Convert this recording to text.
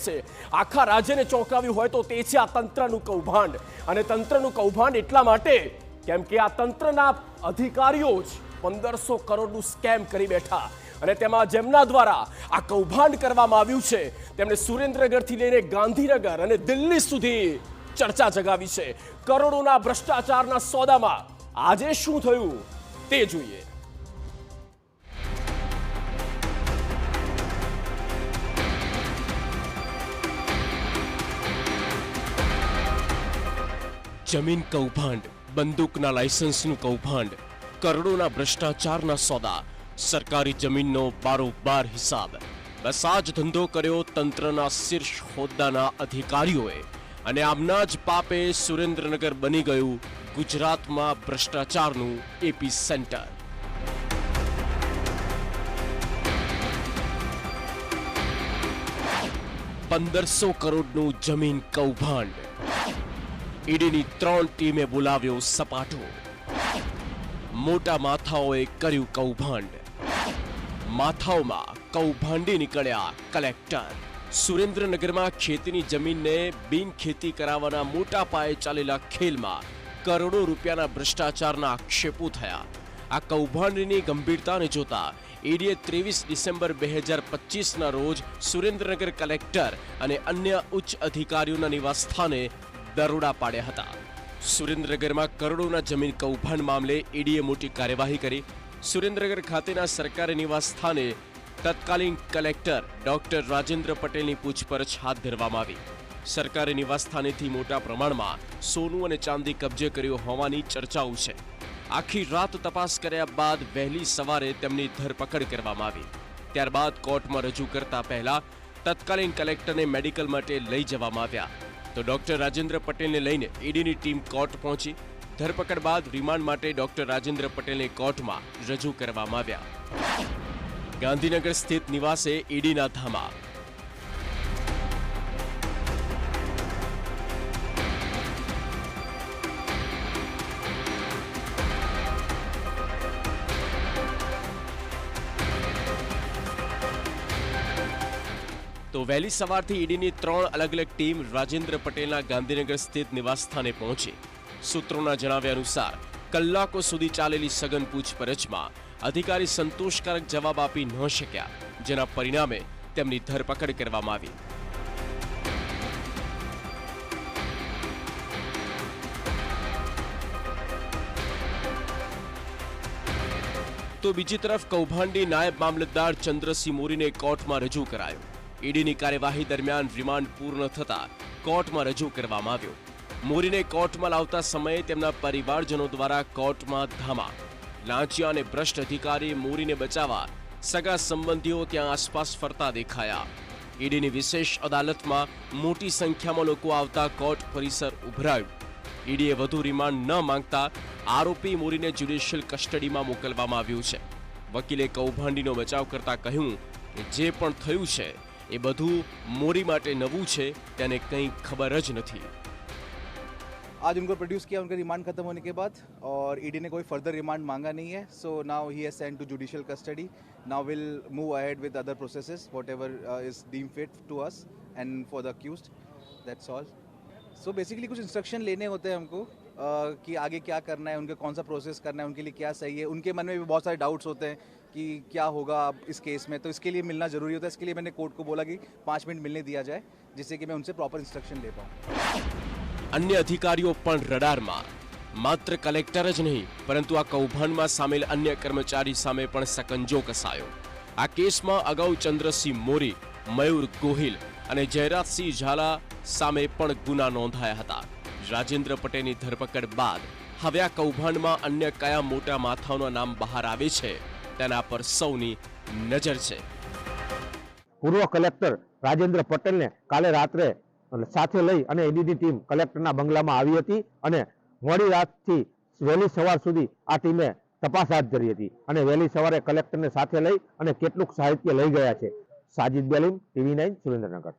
છે, આખા રાજ્યને ચોંકાવ્યું હોય તો તે છે આ તંત્રનું કૌભાંડ. અને તંત્રનું કૌભાંડ એટલા માટે કેમ કે આ તંત્રના અધિકારીઓ જ 1500 કરોડનું સ્કેમ કરી બેઠા. અને તેમાં જેમના દ્વારા આ કૌભાંડ કરવામાં આવ્યું છે તેમણે સુરેન્દ્રનગરથી લઈને ગાંધીનગર અને દિલ્હી સુધી ચર્ચા જગાવી છે. કરોડોના ભ્રષ્ટાચારના સોદામાં આજે શું થયું તે જોઈએ. જમીન કૌભાંડ, બંદૂકના લાયસન્સનું કૌભાંડ, કરોડોના ભ્રષ્ટાચારના સોદા, સરકારી જમીનનો બારોબાર હિસાબ. બસ આ જ ધંધો કર્યો તંત્રના શીર્ષ હોદ્દાના અધિકારીઓએ. અને આમના જ પાપે સુરેન્દ્રનગર બની ગયું ગુજરાતમાં ભ્રષ્ટાચારનું એપી સેન્ટર. ₹1500 કરોડનું જમીન કૌભાંડ. ઈડીની 3 ટીમે બોલાવ્યો સપાટો. મોટા માથાઓએ કર્યું કૌભાંડ. માથાઓમાં કૌભાંડી નીકળ્યા કલેક્ટર. સુરેન્દ્રનગરમાં ખેતીની જમીનને બિનખેતી કરાવવાના મોટા પાયે ચાલેલા ખેલમાં કરોડો રૂપિયાના ભ્રષ્ટાચારના આક્ષેપો થયા. આ કૌભાંડની ગંભીરતાને જોતા ઈડીએ 23 ડિસેમ્બર 2025ના રોજ સુરેન્દ્રનગર કલેક્ટર અને અન્ય ઉચ્ચ અધિકારીઓના નિવાસસ્થાને દરોડા પાડ્યા હતા. સુરેન્દ્રનગરમાં કરોડોના જમીન કૌભાંડ મામલે ઈડીએ મોટી કાર્યવાહી કરી. સુરેન્દ્રનગર ખાતેના સરકારી નિવાસસ્થાને તત્કાલીન કલેક્ટર ડોક્ટર રાજેન્દ્ર પટેલની પૂછપરછ હાથ ધરવામાં આવી. સરકારી નિવાસસ્થાનેથી મોટા પ્રમાણમાં સોનું અને ચાંદી કબજે કર્યો હોવાની ચર્ચાઓ છે. આખી રાત તપાસ કર્યા બાદ વહેલી સવારે તેમની ધરપકડ કરવામાં આવી. ત્યારબાદ કોર્ટમાં રજૂ કરતા પહેલા તત્કાલીન કલેક્ટરને મેડિકલ માટે લઈ જવામાં આવ્યા. તો ડોક્ટર રાજેન્દ્ર પટેલને લઈને ઈડીની ટીમ કોર્ટ પહોંચી. ધરપકડ બાદ રિમાન્ડ માટે ડોક્ટર રાજેન્દ્ર પટેલને કોર્ટમાં રજૂ કરવામાં આવ્યા. ગાંધીનગર સ્થિત નિવાસે ઈડીના ધામા. તો વહેલી સવારથી ઈડીની 3 અલગ અલગ ટીમ રાજેન્દ્ર પટેલના ગાંધીનગર સ્થિત નિવાસસ્થાને પહોંચી. સૂત્રોના જણાવ્યા અનુસાર કલાકો સુધી ચાલેલી સઘન પૂછપરછમાં અધિકારી સંતોષકારક જવાબ આપી ન શક્યા, જેના પરિણામે તેમની ધરપકડ કરવામાં આવી. તો બીજી તરફ કૌભાંડી નાયબ મામલતદાર ચંદ્રસિંહ મોરીને કોર્ટમાં રજૂ કરાયો. ઈડીની કાર્યવાહી દરમિયાન રિમાન્ડ પૂર્ણ થતા કોર્ટમાં રજૂ કરવામાં આવ્યો. મોરીને કોર્ટમાં લાવતા સમયે તેમના પરિવારજનો દ્વારા કોર્ટમાં ધામા. લાંચિયા અને ભ્રષ્ટ અધિકારી મોરીને બચાવવા સગા સંબંધીઓ ત્યાં આસપાસ ફરતા દેખાયા. ઈડીની વિશેષ અદાલતમાં મોટી સંખ્યામાં લોકો આવતા કોર્ટ પરિસર ઉભરાયું. ઈડીએ વધુ રિમાન્ડ ન માંગતા આરોપી મોરીને જ્યુડિશિયલ કસ્ટડીમાં મોકલવામાં આવ્યું છે. વકીલે કૌભાંડીનો બચાવ કરતા કહ્યું કે જે પણ થયું છે એ બધું મોરી માટે નવું છે, તેને કંઈ ખબર જ નથી. आज उनको प्रोड्यूस किया उनका रिमांड खत्म होने के बाद, और ईडी ने कोई फर्दर रिमांड मांगा नहीं है. So now he has sent to judicial custody. Now will move ahead with other processes whatever is deem fit to us and for the accused. That's all. So basically कुछ instruction लेने होते हैं हमको कि आगे क्या करना है, उनके कौन सा प्रोसेस करना है, उनके लिए क्या सही है. उनके मन में भी बहुत सारे डाउट्स होते हैं कि क्या होगा अब इस केस में, तो इसके लिए मिलना जरूरी होता है. इसके लिए मैंने कोर्ट को बोला कि 5 मिनट मिलने दिया जाए, जिससे कि मैं उनसे प्रॉपर इंस्ट्रक्शन ले पाऊँ. અન્ય અધિકારીઓ પણ રડારમાં. માત્ર કલેક્ટર જ નહીં, પરંતુ આ કૌભાંડમાં સામેલ અન્ય કર્મચારી સામે પણ સકંજો કસાયો. આ કેસમાં અગાઉ ચંદ્રસિંહ મોરી, મયુર ગોહિલ અને જયરાજસિંહ ઝાલા સામે પણ ગુના નોંધાયા હતા. રાજેન્દ્ર પટેલની ધરપકડ બાદ હવે આ કૌભાંડમાં અન્ય કયા મોટા માથાઓના નામ બહાર આવે છે તેના પર સૌની નજર છે. પૂર્વ કલેક્ટર રાજેન્દ્ર પટેલને કાલે રાત્રે સાથે લઈ અને ઈડીની ટીમ કલેક્ટરના બંગલામાં આવી હતી અને મોડી રાતથી વહેલી સવાર સુધી આ ટીમે તપાસ હાથ ધરી હતી અને વહેલી સવારે કલેક્ટરને સાથે લઈ અને કેટલુંક સાહિત્ય લઈ ગયા છે. સાજિદ બેલીમ, TV9, સુરેન્દ્રનગર.